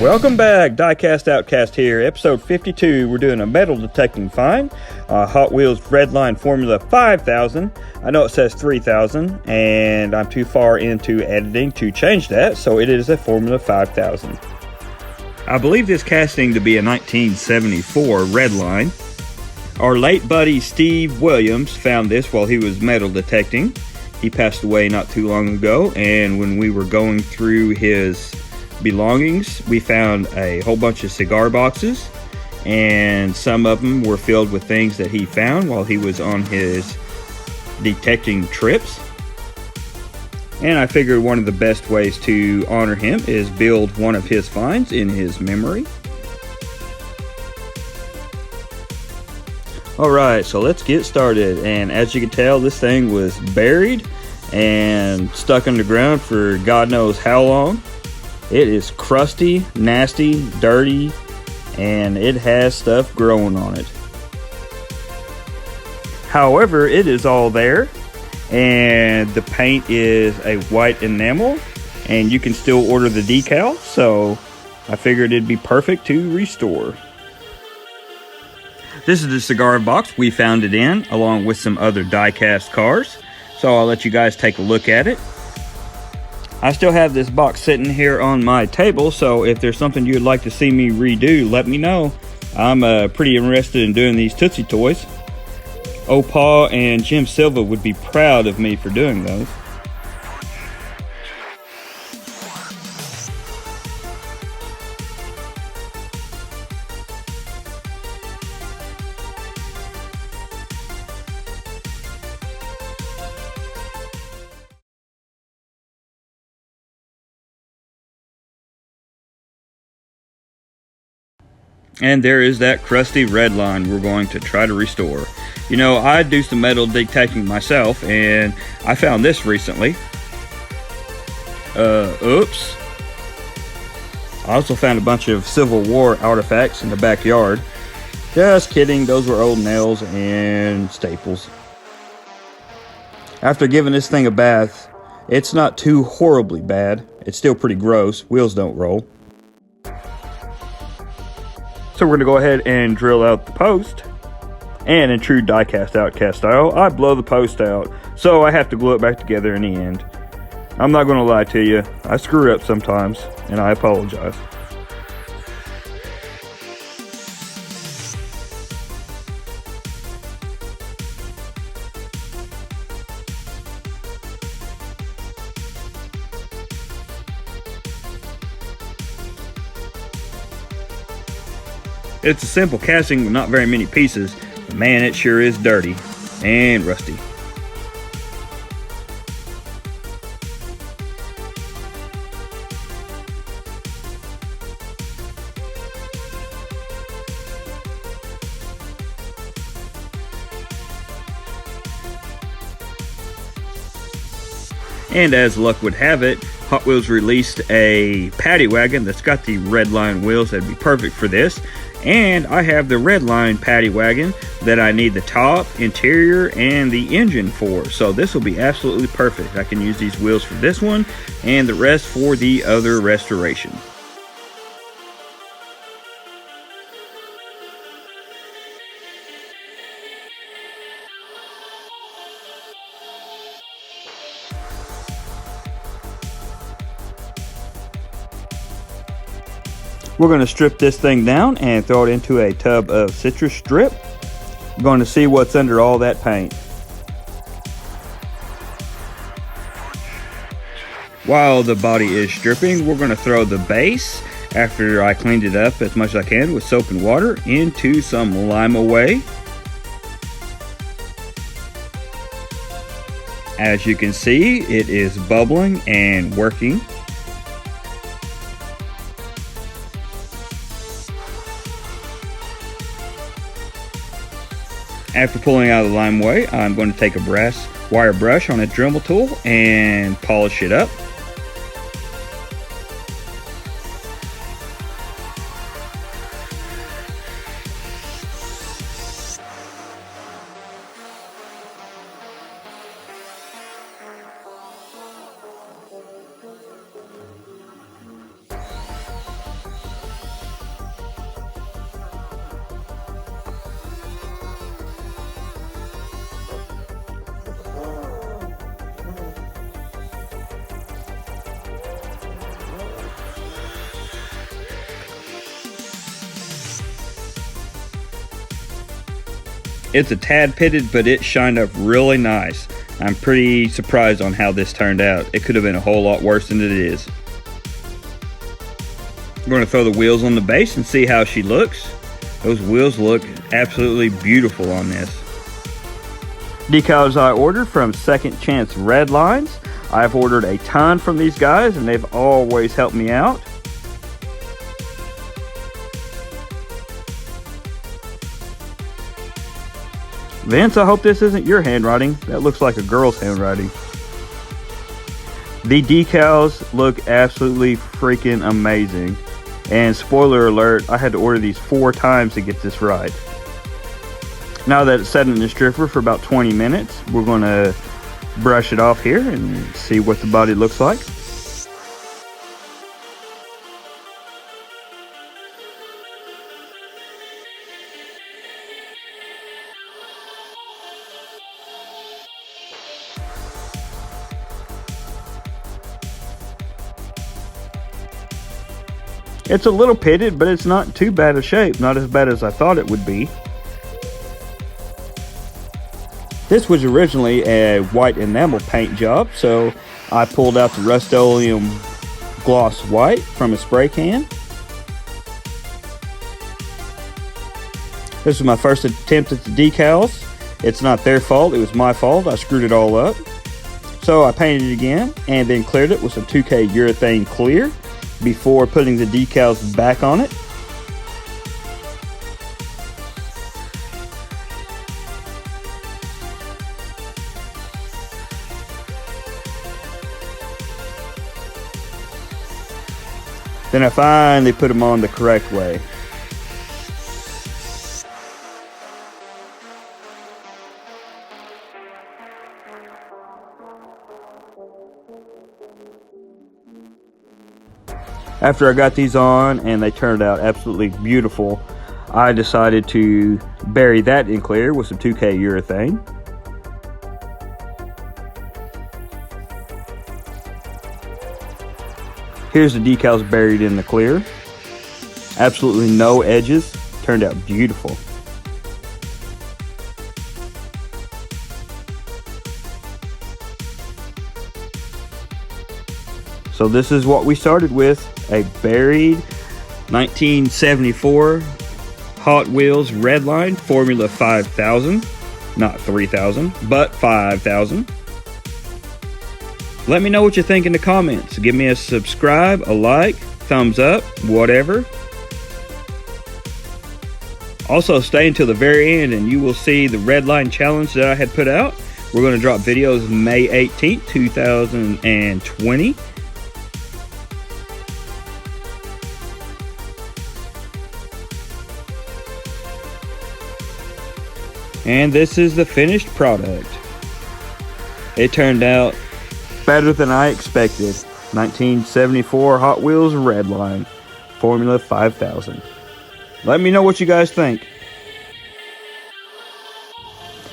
Welcome back, Diecast OutKast here, episode 52. We're doing a metal detecting find, Hot Wheels Redline Formula 5000. I know it says 3000, and I'm too far into editing to change that, so it is a Formula 5000. I believe this casting to be a 1974 Redline. Our late buddy Steve Williams found this while he was metal detecting. He passed away not too long ago, and when we were going through his belongings, we found a whole bunch of cigar boxes, and some of them were filled with things that he found while he was on his detecting trips. And I figured one of the best ways to honor him is build one of his finds in his memory. Alright, so let's get started. And as you can tell, this thing was buried and stuck underground for God knows how long. It is crusty, nasty, dirty, and it has stuff growing on it. However, it is all there, and the paint is a white enamel, and you can still order the decal, so I figured it'd be perfect to restore. This is the cigar box we found it in, along with some other die-cast cars, so I'll let you guys take a look at it. I still have this box sitting here on my table, so if there's something you'd like to see me redo, let me know. I'm pretty interested in doing these Tootsie Toys. Opa and Jim Silva would be proud of me for doing those. And there is that crusty red line we're going to try to restore. You know, I do some metal detecting myself, and I found this recently. Oops. I also found a bunch of Civil War artifacts in the backyard. Just kidding, those were old nails and staples. After giving this thing a bath, it's not too horribly bad. It's still pretty gross. Wheels don't roll. So we're going to go ahead and drill out the post. And in true Diecast OutKast style, I blow the post out, so I have to glue it back together in the end. I'm not going to lie to you, I screw up sometimes, and I apologize. It's a simple casting with not very many pieces, but man, it sure is dirty and rusty. And as luck would have it, Hot Wheels released a paddy wagon that's got the Redline wheels that'd be perfect for this. And I have the Redline paddy wagon that I need the top, interior, and the engine for. So this will be absolutely perfect. I can use these wheels for this one and the rest for the other restoration. We're going to strip this thing down and throw it into a tub of citrus strip. We're going to see what's under all that paint. While the body is stripping, we're going to throw the base, after I cleaned it up as much as I can with soap and water, into some Lime Away. As you can see, it is bubbling and working. After pulling out of the Lime Away, I'm going to take a brass wire brush on a Dremel tool and polish it up. It's a tad pitted, but it shined up really nice. I'm pretty surprised on how this turned out. It could have been a whole lot worse than it is. We're going to throw the wheels on the base and see how she looks. Those wheels look absolutely beautiful on this. Decals I ordered from Second Chance Redlines. I've ordered a ton from these guys and they've always helped me out. Vince, I hope this isn't your handwriting. That looks like a girl's handwriting. The decals look absolutely freaking amazing. And spoiler alert, I had to order these 4 times to get this right. Now that it's set in the stripper for about 20 minutes, we're going to brush it off here and see what the body looks like. It's a little pitted, but it's not too bad a shape. Not as bad as I thought it would be. This was originally a white enamel paint job, so I pulled out the Rust-Oleum Gloss White from a spray can. This was my first attempt at the decals. It's not their fault, it was my fault. I screwed it all up. So I painted it again and then cleared it with some 2K urethane clear before putting the decals back on it. Then I finally put them on the correct way. After I got these on and they turned out absolutely beautiful, I decided to bury that in clear with some 2K urethane. Here's the decals buried in the clear. Absolutely no edges. Turned out beautiful. So this is what we started with, a buried 1974 Hot Wheels Redline Formula 5000, not 3000, but 5000. Let me know what you think in the comments. Give me a subscribe, a like, thumbs up, whatever. Also stay until the very end and you will see the Redline challenge that I had put out. We're going to drop videos May 18th, 2020. And this is the finished product. It turned out better than I expected. 1974 Hot Wheels Redline Formula 5000. Let me know what you guys think.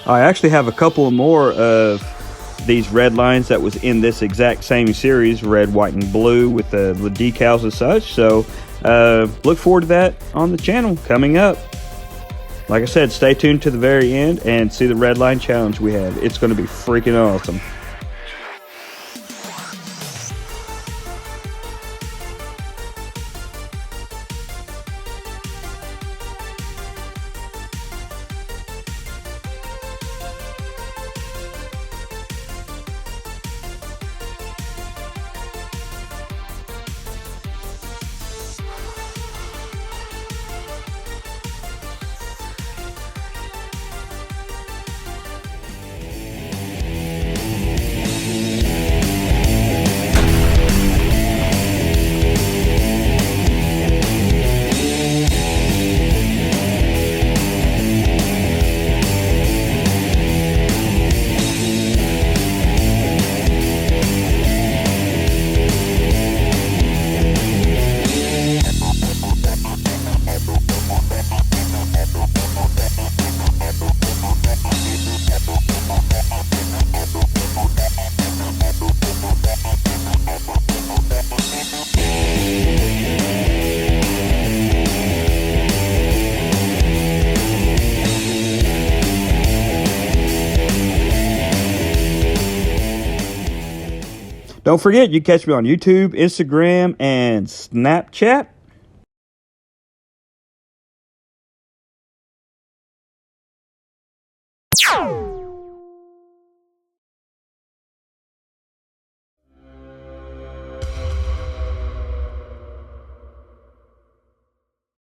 I actually have a couple more of these Redlines that was in this exact same series, red, white, and blue with the decals and such. So look forward to that on the channel coming up. Like I said, stay tuned to the very end and see the Redline challenge we had. It's going to be freaking awesome. Don't forget, you can catch me on YouTube, Instagram, and Snapchat.